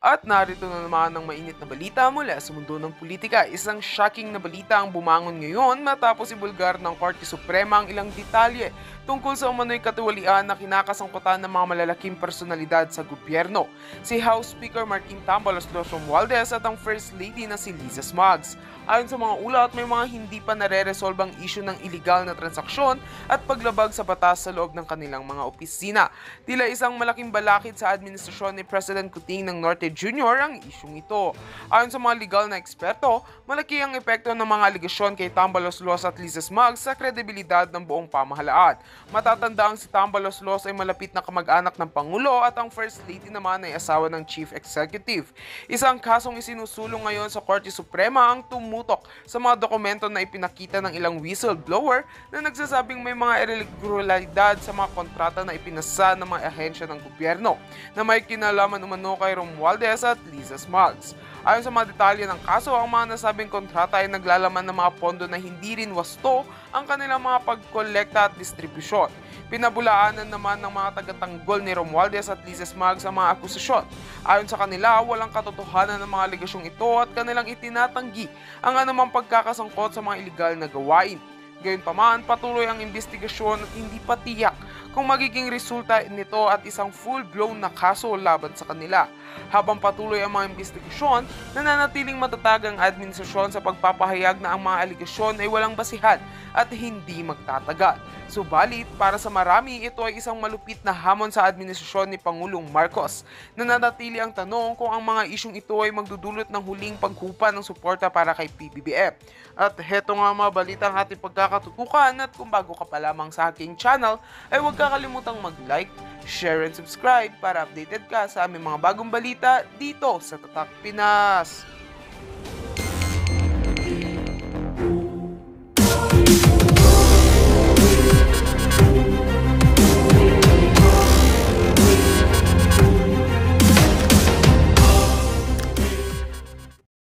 At narito na naman ang mainit na balita mula sa mundo ng politika. Isang shocking na balita ang bumangon ngayon matapos ibulgar ng Korte Suprema ang ilang detalye tungkol sa umano'y katiwalian na kinakasangkutan ng mga malalaking personalidad sa gobyerno. Si House Speaker Martin Tambalos Romualdez at ang First Lady na si Liza Smugs. Ayon sa mga ulat, may mga hindi pa nare-resolbang issue ng iligal na transaksyon at paglabag sa batas sa loob ng kanilang mga opisina. Tila isang malaking balakid sa administrasyon ni President Kuting ng Norte Jr. ang isyung ito. Ayon sa mga legal na eksperto, malaki ang epekto ng mga aligasyon kay Tambalos at Liza Smugs sa kredibilidad ng buong pamahalaan. Matatandaan si Tambalos ay malapit na kamag-anak ng Pangulo at ang First Lady naman ay asawa ng Chief Executive. Isang kasong isinusulong ngayon sa Korte Suprema ang tumutok sa mga dokumento na ipinakita ng ilang whistleblower na nagsasabing may mga irregulalidad sa mga kontrata na ipinasa ng mga ahensya ng gobyerno na may kinalaman umano kay Romualdez at Liza Smugs. Ayon sa mga detalye ng kaso, ang mga nasabing kontrata ay naglalaman ng mga pondo na hindi rin wasto ang kanilang mga pagkolekta at distribusyon. Pinabulaanan naman ng mga tagatanggol ni Romualdez at Liza Smugs ang mga akusasyon. Ayon sa kanila, walang katotohanan ng mga aligasyong ito at kanilang itinatanggi ang anumang pagkakasangkot sa mga iligal na gawain. Gayunpaman, patuloy ang investigasyon at hindi pa tiyak kung magiging resulta nito at isang full-blown na kaso laban sa kanila. Habang patuloy ang mga investigasyon, nananatiling matatag ang administrasyon sa pagpapahayag na ang mga aligasyon ay walang basihan at hindi magtatagal. Subalit, para sa marami, ito ay isang malupit na hamon sa administrasyon ni Pangulong Marcos. Nananatili ang tanong kung ang mga isyong ito ay magdudulot ng huling paghupa ng suporta para kay PBBM. At heto nga mga balita ang ating pagkakatutukan at kung bago ka pa lamang sa aking channel, ay huwag kakalimutang mag-like, share and subscribe para updated ka sa aming mga bagong balita dito sa Tatak Pinas.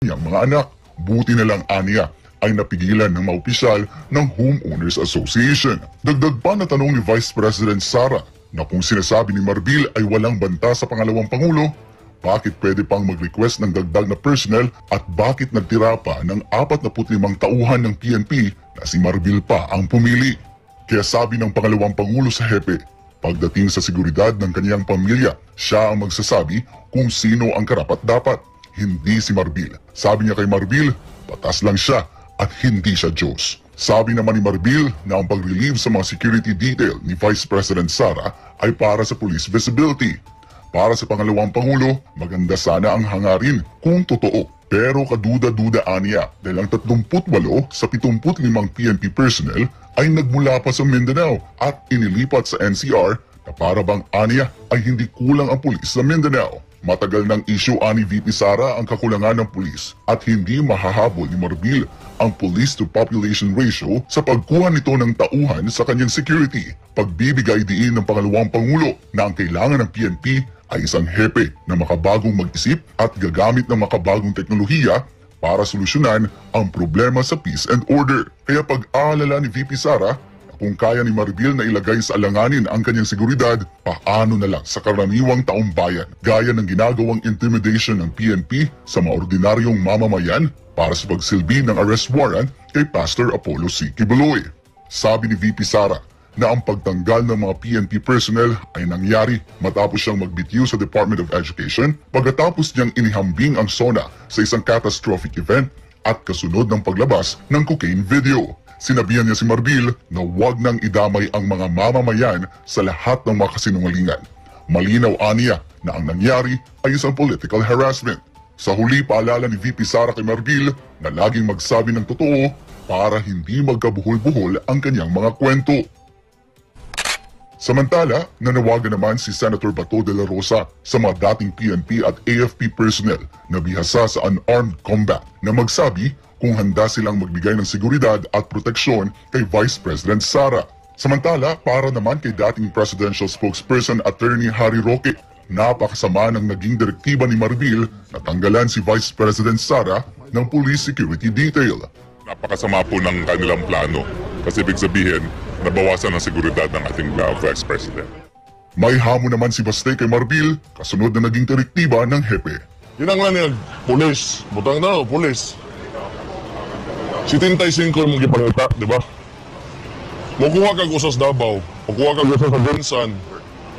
Yang mga anak, buti na lang aniya ay napigilan ng mga opisyal ng Homeowners Association. Dagdag pa na tanong ni Vice President Sara na kung sinasabi ni Marbil ay walang banta sa pangalawang Pangulo, bakit pwede pang mag-request ng dagdag na personnel at bakit nagtira pa ng 45 tauhan ng PNP na si Marbil pa ang pumili. Kaya sabi ng pangalawang Pangulo sa hepe, pagdating sa seguridad ng kaniyang pamilya, siya ang magsasabi kung sino ang karapat-dapat, hindi si Marbil. Sabi niya kay Marbil, batas lang siya at hindi siya Diyos. Sabi naman ni Marbil na ang pag-relieve sa mga security detail ni Vice President Sara ay para sa police visibility. Para sa pangalawang Pangulo, maganda sana ang hangarin kung totoo. Pero kaduda-duda aniya dahil ang 38 sa 75 PNP personnel ay nagmula pa sa Mindanao at inilipat sa NCR na para bang aniya ay hindi kulang ang pulis sa Mindanao. Matagal ng issue ani VP Sara ang kakulangan ng pulis at hindi mahahabol ni Marbil ang police to population ratio sa pagkuha nito ng tauhan sa kanyang security. Pagbibigay diin ng pangalawang Pangulo na ang kailangan ng PNP ay isang hepe na makabagong mag-isip at gagamit ng makabagong teknolohiya para solusyonan ang problema sa peace and order. Kaya pag-aalala ni VP Sara, kung kaya ni Marbil na ilagay sa alanganin ang kanyang seguridad, paano na lang sa karaniwang taong bayan, gaya ng ginagawang intimidation ng PNP sa mga ordinaryong mamamayan para sa pagsilbi ng arrest warrant kay Pastor Apollo C. Kibuloy. Sabi ni VP Sara na ang pagtanggal ng mga PNP personnel ay nangyari matapos siyang magbitiw sa Department of Education pagkatapos niyang inihambing ang SONA sa isang catastrophic event at kasunod ng paglabas ng cocaine video. Sinabihan niya si Marbil na huwag nang idamay ang mga mamamayan sa lahat ng mga kasinungalingan. Malinaw aniya na ang nangyari ay isang political harassment. Sa huli, paalala ni VP Sara kay Marbil na laging magsabi ng totoo para hindi magkabuhol-buhol ang kanyang mga kwento. Samantala, nanawagan naman si Senator Bato de la Rosa sa mga dating PNP at AFP personnel na bihasa sa unarmed combat na magsabi kung handa silang magbigay ng seguridad at proteksyon kay Vice President Sara. Samantala, para naman kay dating presidential spokesperson Attorney Harry Roque, napakasama ng naging direktiba ni Marbil na tanggalan si Vice President Sara ng police security detail. Napakasama po ng kanilang plano kasi ibig sabihin, nabawasan ang seguridad ng ating Vice President. May hamon naman si Baste kay Marbil kasunod na naging direktiba ng hepe. Ginanglan niya, pulis. Butang na, pulis. 75 mong gipangita, di ba? Mukuha kag usas Davao, mukuha kag usas sa Bensan,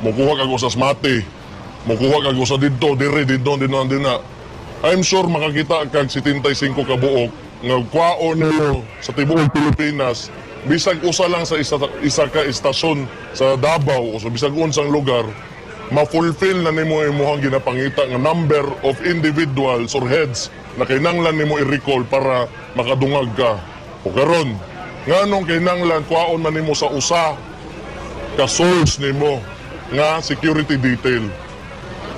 mukuha kag usas Mate, mukuha kag usas dito, dito, na. I'm sure makakita kag 75 ka buok nga kwaon nimo sa tibuok Pilipinas, bisag usa lang sa isa ka istasyon sa Davao o sa bisag unsang lugar, ma-fulfill na nimo imong ginapangita nga number of individuals or heads na kinanglan nimo i-recall para makadungag ka. O karon, nganong kinanglan kwaon man nimo sa usa ka source nimo nga security detail.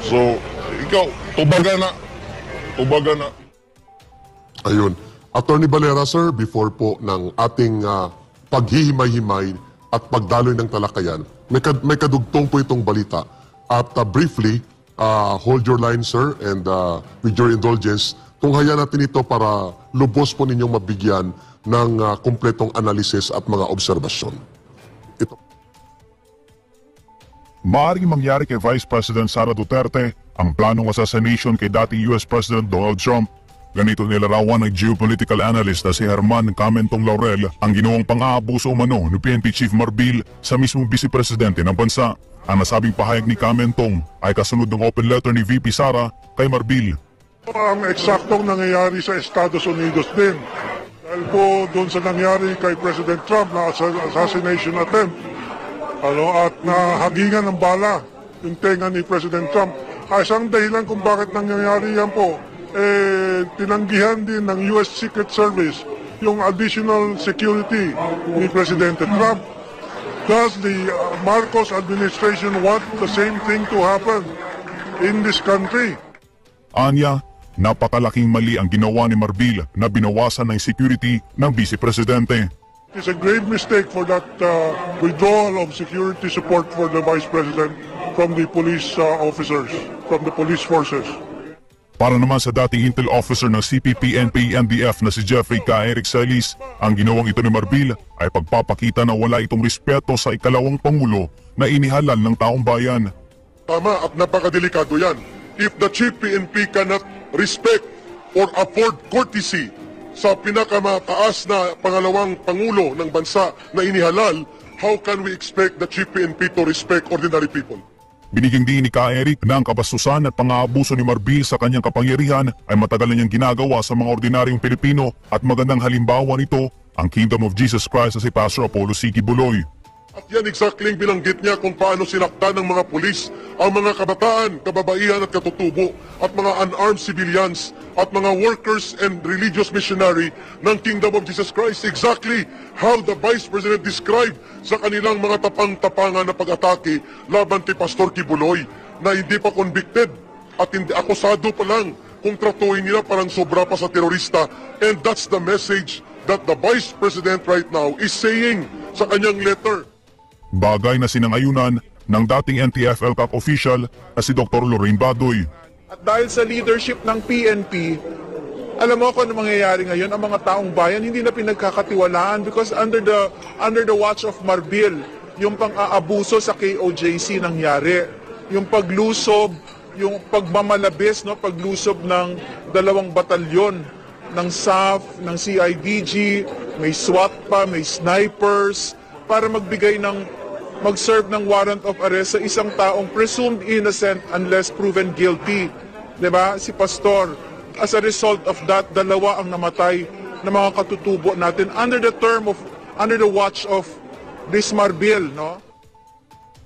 So, ikaw, tubaga na. Ayun. Attorney Valera, sir, before po ng ating paghihimay-himay at pagdaloy ng talakayan, may kadugtong po itong balita. At briefly, hold your line, sir, and with your indulgence, tunghayan natin ito para lubos po ninyong mabigyan ng kumpletong analysis at mga obserbasyon. Ito. Maaaring mangyari kay Vice President Sara Duterte ang planong assassination kay dating US President Donald Trump. Ganito nilarawan ng geopolitical analyst na si Herman Camentong Laurel ang ginawang pang-aabuso umano ni PNP Chief Marbil sa mismong vice-presidente ng bansa. Ang nasabing pahayag ni Camentong ay kasunod ng open letter ni VP Sara kay Marbil. Ang eksaktong nangyayari sa Estados Unidos din. Dahil po doon sa nangyari kay President Trump na assassination attempt, at nahagingan ng bala yung tenga ni President Trump, ay isang dahilan kung bakit nangyayari yan po. Tinanggihan din ng US Secret Service yung additional security ni Presidente Trump. Does the Marcos administration want the same thing to happen in this country? Anya, napakalaking mali ang ginawa ni Marbil na binawasan ng security ng vice-presidente. It's a grave mistake for that withdrawal of security support for the Vice President from the police officers, from the police forces. Para naman sa dating intel officer ng CPP, NPA, NDF na si Jeffrey K. Eric Celis, ang ginawang ito ni Marbil ay pagpapakita na wala itong respeto sa ikalawang Pangulo na inihalal ng taong bayan. Tama at napakadelikado yan. If the Chief PNP cannot respect or afford courtesy sa pinakamataas na pangalawang Pangulo ng bansa na inihalal, how can we expect the Chief PNP to respect ordinary people? Binigyang diin ni Ka Eric na ang kabastusan at pang-aabuso ni Marbil sa kanyang kapangyarihan ay matagal na niyang ginagawa sa mga ordinaryong Pilipino at magandang halimbawa nito ang Kingdom of Jesus Christ na si Pastor Apollo C. Buloy. At yan exactly binanggit niya kung paano sinaktan ng mga pulis ang mga kabataan, kababaihan at katutubo at mga unarmed civilians at mga workers and religious missionary ng Kingdom of Jesus Christ. Exactly how the Vice President described sa kanilang mga tapang-tapangan na pag-atake laban kay Pastor Kibuloy na hindi pa convicted at hindi akusado pa lang kung tratuhin nila parang sobra pa sa terorista. And that's the message that the Vice President right now is saying sa kanyang letter. Bagay na sinangayunan ng dating NTF-ELCAC official na si Dr. Lorraine Badoy. At dahil sa leadership ng PNP, alam mo kung ano mangyayari ngayon, ang mga taong bayan hindi na pinagkakatiwalaan because under the watch of Marbil, yung pang-aabuso sa KOJC nangyari. Yung paglusob, yung pagmamalabis, no, paglusob ng 2 batalyon ng SAF, ng CIDG, may SWAT pa, may snipers, para mag-serve ng warrant of arrest sa isang taong presumed innocent unless proven guilty. Diba? Si Pastor. As a result of that, 2 ang namatay na mga katutubo natin under the watch of this Marbil, no?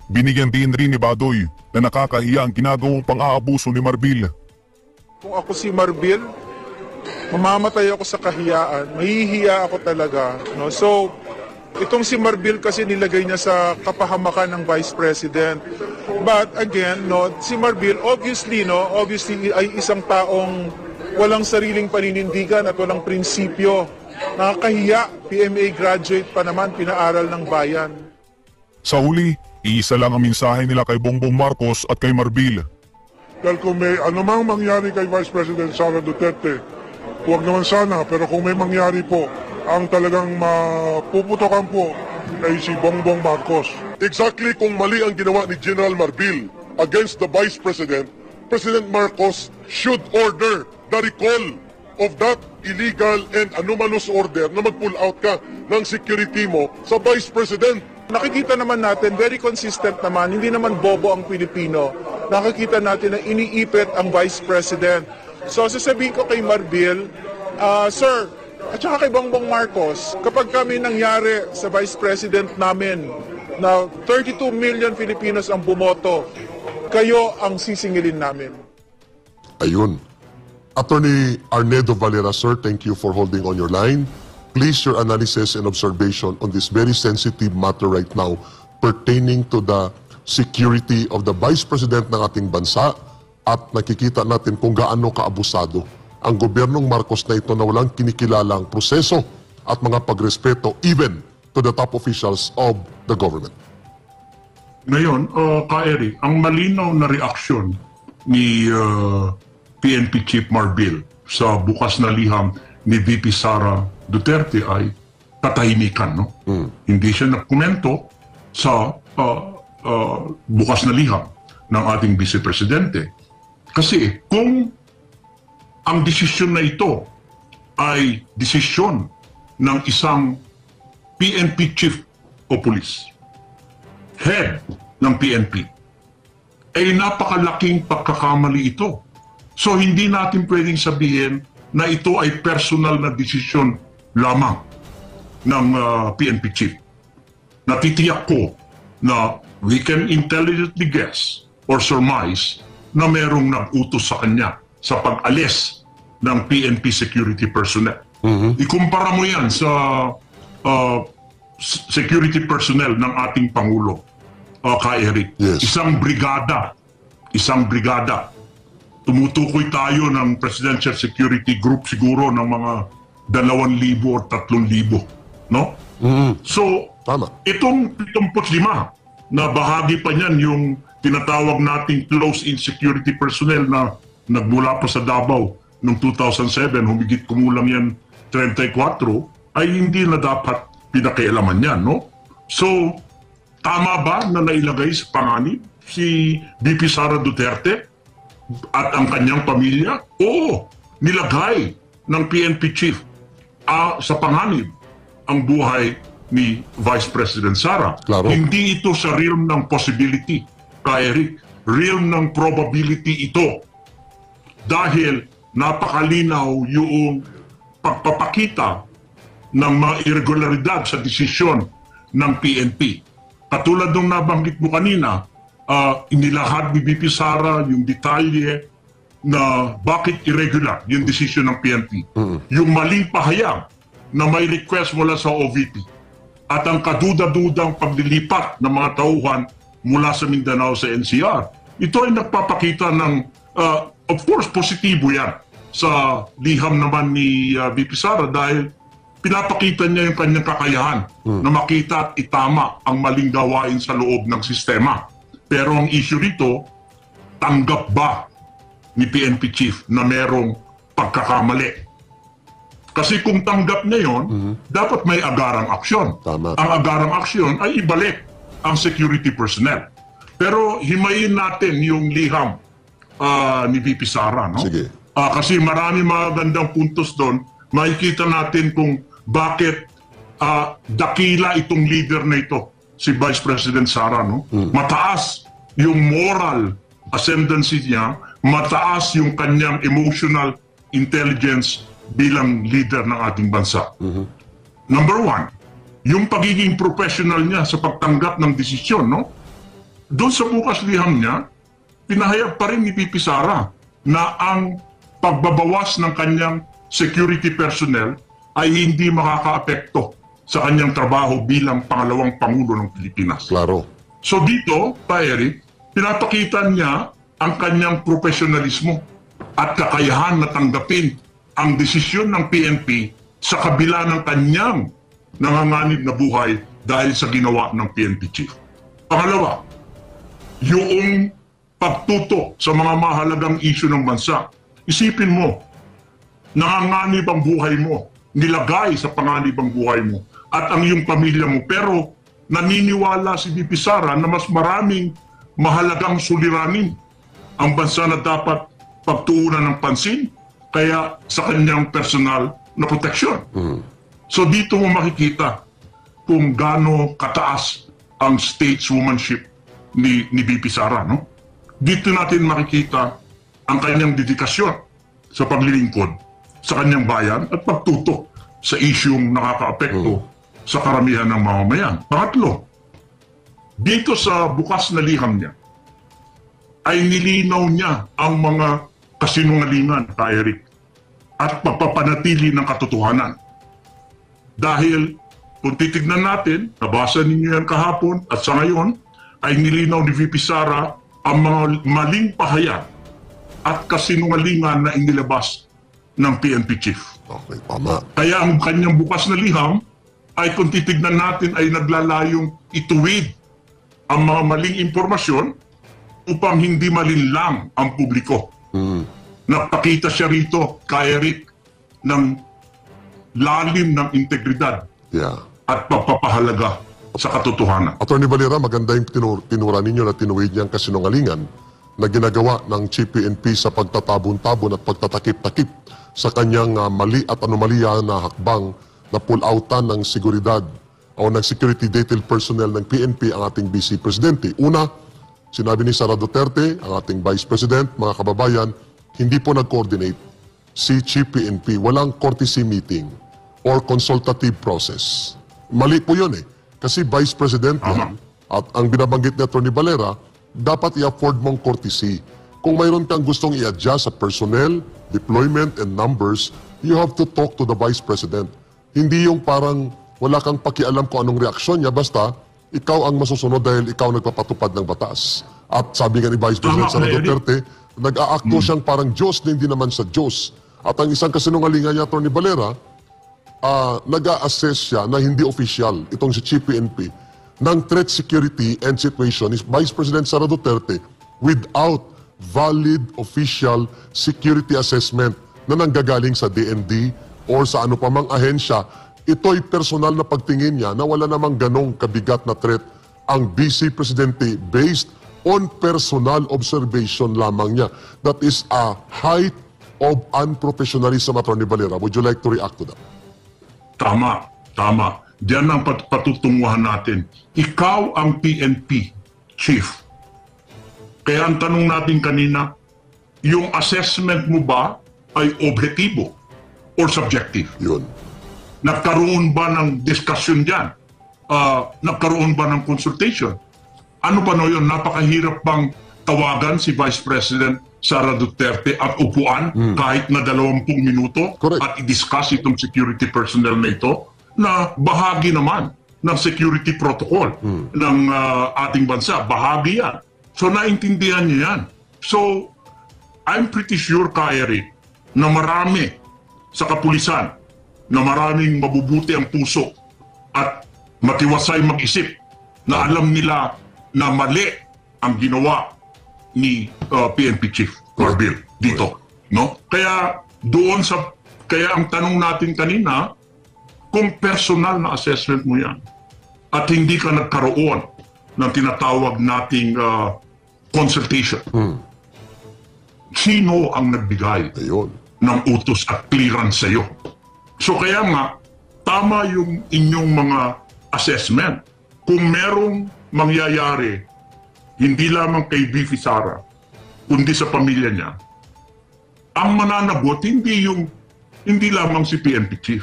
Binigyan din rin ni Badoy na nakakahiya ang ginagawang pang-aabuso ni Marbil. Kung ako si Marbil, mamamatay ako sa kahiyaan. Mahihiya ako talaga, no? So, itong si Marbil kasi nilagay niya sa kapahamakan ng Vice President. But again, no, si Marbil obviously ay isang taong walang sariling paninindigan at walang prinsipyo. Nakakahiya, PMA graduate pa naman, pinaaral ng bayan. Sa huli, iisa lang ang mensahe nila kay Bongbong Marcos at kay Marbil. Dahil kung may anumang mangyari kay Vice President Sara Duterte, huwag naman sana, pero kung may mangyari po, ang talagang mapuputokan po ay si Bongbong Marcos. Exactly kung mali ang ginawa ni General Marbil against the Vice President, President Marcos should order the recall of that illegal and anomalous order na mag-pull out ka ng security mo sa Vice President. Nakikita naman natin, very consistent naman, hindi naman bobo ang Pilipino. Nakikita natin na iniipit ang Vice President. So sasabihin ko kay Marbil, Sir, at saka kay Bongbong Marcos, kapag kami nangyari sa Vice President namin na 32 million Filipinos ang bumoto, kayo ang sisingilin namin. Ayun. Attorney Arnedo Valera, sir, thank you for holding on your line. Please, your analysis and observation on this very sensitive matter right now pertaining to the security of the Vice President ng ating bansa at nakikita natin kung gaano kaabusado ang gobyernong Marcos na ito na walang kinikilalang proseso at mga pagrespeto even to the top officials of the government. Ngayon, Ka-Eric, ang malinaw na reaksyon ni PNP Chief Marbil sa bukas na liham ni VP Sara Duterte ay katahimikan. No? Hindi siya nagkomento sa bukas na liham ng ating Vice Presidente. Kasi kung ang desisyon na ito ay desisyon ng isang PNP Chief o Police, head ng PNP, ay napakalaking pagkakamali ito. So hindi natin pwedeng sabihin na ito ay personal na desisyon lamang ng PNP Chief. Natitiyak ko na we can intelligently guess or surmise na merong nag-utos sa kanya sa pag-alis ng PNP security personnel. Ikumpara mo yan sa security personnel ng ating Pangulo, Ka-Eric. Yes. Isang brigada. Tumutukoy tayo ng Presidential Security Group siguro ng mga 2,000 or 3,000, no? So, Tama. itong 75 na bahagi pa niyan yung tinatawag nating close-in security personnel na nagmula pa sa Davao noong 2007, humigit kumulang yan 34, ay hindi na dapat pinakialaman yan, no? So, tama ba na nailagay sa panganib si VP Sara Duterte at ang kanyang pamilya? Oo, nilagay ng PNP Chief sa panganib ang buhay ni Vice President Sara. Klaro. Hindi ito sa realm ng possibility, Ka-Eric. Realm ng probability ito. Dahil napakalinaw yung pagpapakita ng mga irregularidad sa desisyon ng PNP. Katulad nung nabanggit mo kanina, inilahad ni VP Sara yung detalye na bakit irregular yung desisyon ng PNP. Yung maling pahayag na may request mula sa OVP at ang kaduda-dudang paglilipat ng mga tauhan mula sa Mindanao sa NCR. Ito ay nagpapakita ng, of course, positibo yan sa liham naman ni VP Sara dahil pinapakita niya yung kanyang kakayahan na makita at itama ang maling gawain sa loob ng sistema. Pero ang issue rito, tanggap ba ni PNP Chief na merong pagkakamali? Kasi kung tanggap niya yun, dapat may agarang aksyon. Tama. Ang agarang aksyon ay ibalik ang security personnel. Pero himayin natin yung liham ni VP Sara. No? Sige. Kasi marami magandang puntos doon. Makikita natin kung bakit dakila itong leader na ito, si Vice President Sara. No? Mataas yung moral ascendancy niya, mataas yung kanyang emotional intelligence bilang leader ng ating bansa. Number one, yung pagiging professional niya sa pagtanggap ng desisyon, no? Doon sa bukas liham niya, pinahayag pa rin ni VP Sara na ang pagbabawas ng kanyang security personnel ay hindi makakaapekto sa kanyang trabaho bilang pangalawang Pangulo ng Pilipinas. Klaro. So dito, Eric, pinapakita niya ang kanyang profesionalismo at kakayahan na tanggapin ang desisyon ng PNP sa kabila ng kanyang nanganganib na buhay dahil sa ginawa ng PNP Chief. Pangalawa, yung pagtuto sa mga mahalagang isyu ng bansa. Isipin mo, nanganganib ang buhay mo, nilagay sa panganib ang buhay mo at ang iyong pamilya mo. Pero naniniwala si VP Sara na mas maraming mahalagang suliranin ang bansa na dapat pagtuunan ng pansin, kaya sa kanyang personal na proteksyon. So dito mo makikita kung gaano kataas ang stateswomanship ni VP Sara, no? Dito natin makikita ang kanyang dedikasyon sa paglilingkod sa kanyang bayan at pagtutok sa isyung nakakaapekto sa karamihan ng mamamayan. Pangatlo, dito sa bukas na liham niya, ay nilinaw niya ang mga kasinungalingan, ka Eric, at pagpapanatili ng katotohanan. Dahil kung titignan natin, nabasa ninyo yan kahapon at sa ngayon, ay nilinaw ni VP Sara ang mga maling pahayag at kasinungalingan na inilabas ng PNP chief. Okay, tama. Kaya ang kanyang bukas na liham ay kung titignan natin ay naglalayong ituwid ang mga maling impormasyon upang hindi malinlang ang publiko. Napakita siya rito, ka Eric, ng lalim ng integridad Yeah. at pagpapahalaga sa katotohanan. Attorney Valera, maganda yung tinura ninyo na tinuwid niyang kasinungalingan na ginagawa ng Chief PNP sa pagtatabon-tabon at pagtatakip-takip sa kanyang mali at anomalya na hakbang na pull-outan ng seguridad o ng security detail personnel ng PNP ang ating Vice Presidente. Una, sinabi ni Sara Duterte, ang ating Vice President, mga kababayan, hindi po nag-coordinate si Chief PNP. Walang courtesy meeting or consultative process. Mali po yun eh. Kasi Vice President yan, at ang binabanggit ni Atty. Valera, dapat i-afford mong courtesy. Kung mayroon kang gustong i-adjust sa personnel, deployment, and numbers, you have to talk to the Vice President. Hindi yung parang wala kang pakialam kung anong reaksyon niya, basta ikaw ang masusunod dahil ikaw nagpapatupad ng batas. At sabi nga ni Vice President Sara Duterte, nag-aakto siyang parang Diyos na hindi naman sa Diyos. At ang isang kasinungalingan niya, Atty. Valera, nag-a-assess siya na hindi official, itong si Chief PNP, ng threat security and situation is Vice President Sara Duterte without valid official security assessment na nanggagaling sa DND or sa ano pa mang ahensya. Ito'y personal na pagtingin niya na wala namang ganong kabigat na threat ang Vice Presidente based on personal observation lamang niya. That is a height of unprofessionalism, Atty. Valera. Would you like to react to that? Tama, tama. Diyan ang patutunguhan natin. Ikaw ang PNP chief. Kaya ang tanong natin kanina, yung assessment mo ba ay objektibo or subjective? Yun. Nagkaroon ba ng discussion dyan? Nagkaroon ba ng consultation? Ano pa no yun? Napakahirap bang tawagan si Vice President Sara Duterte at upuan kahit na 20 minuto Correct. at i-discuss itong security personnel na ito na bahagi naman ng security protocol ng ating bansa. Bahagi yan. So naintindihan niyo yan. So I'm pretty sure, ka Eric, na marami sa kapulisan, na maraming mabubuti ang puso at matiwasay mag-isip na alam nila na mali ang ginawa ni PNP Chief Marbil dito, no? Kaya kaya ang tanong natin kanina, kung personal na assessment mo yan at hindi ka nagkaroon ng tinatawag nating consultation, sino ang nagbigay Ayun. ng utos at clearance sa iyo? So kaya nga, tama yung inyong mga assessment. Kung merong mangyayari, hindi lamang kay VP Sara, kundi sa pamilya niya, ang mananagot hindi lamang si PNP Chief,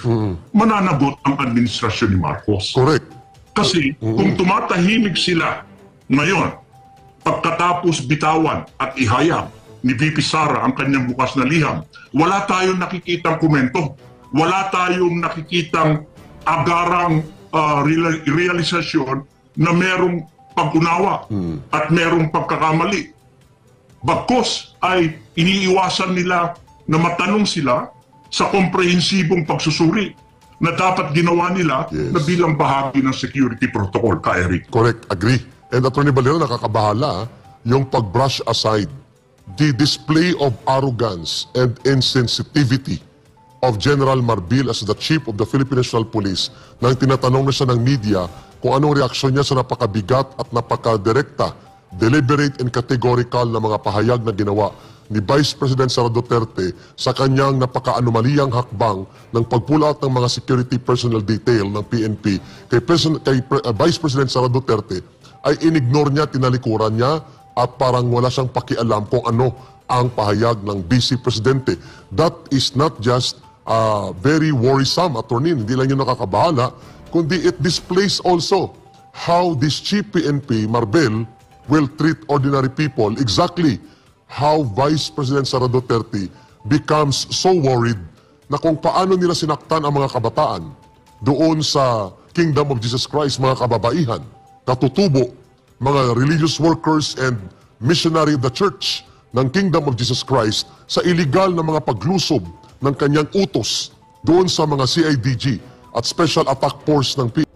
mananagot ang administrasyon ni Marcos. Correct. Kasi kung tumatahimik sila ngayon, pagkatapos bitawan at ihayag ni VP Sara ang kanyang bukas na liham, wala tayong nakikitang komento, wala tayong nakikitang agarang realisasyon na merong pag-unawa at merong pagkakamali. Bagkus ay iniiwasan nila na matanong sila sa komprehensibong pagsusuri na dapat ginawa nila Yes. na bilang bahagi ng security protocol, ka Eric. Correct. Agree. And Atty. Valera, nakakabahala yung pag-brush aside the display of arrogance and insensitivity of General Marbil as the Chief of the Philippine National Police nang tinatanong na siya ng media kung anong reaksyon niya sa napakabigat at napakadirekta deliberate and categorical na mga pahayag na ginawa ni Vice President Sara Duterte sa kanyang napaka-anomaliyang hakbang ng pagpulat ng mga security personnel detail ng PNP kay Vice President Sara Duterte ay inignore niya, tinalikuran niya at parang wala siyang pakialam kung ano ang pahayag ng Vice Presidente. That is not just very worrisome, attorney, hindi lang yun nakakabahala, kundi it displays also how this chief PNP, Marbel, will treat ordinary people exactly how Vice President Sara Duterte becomes so worried na kung paano nila sinaktan ang mga kabataan doon sa Kingdom of Jesus Christ, mga kababaihan, katutubo, mga religious workers and missionary of the church ng Kingdom of Jesus Christ sa illegal na mga paglusob ng kanyang utos doon sa mga CIDG at Special Attack Force ng PNP.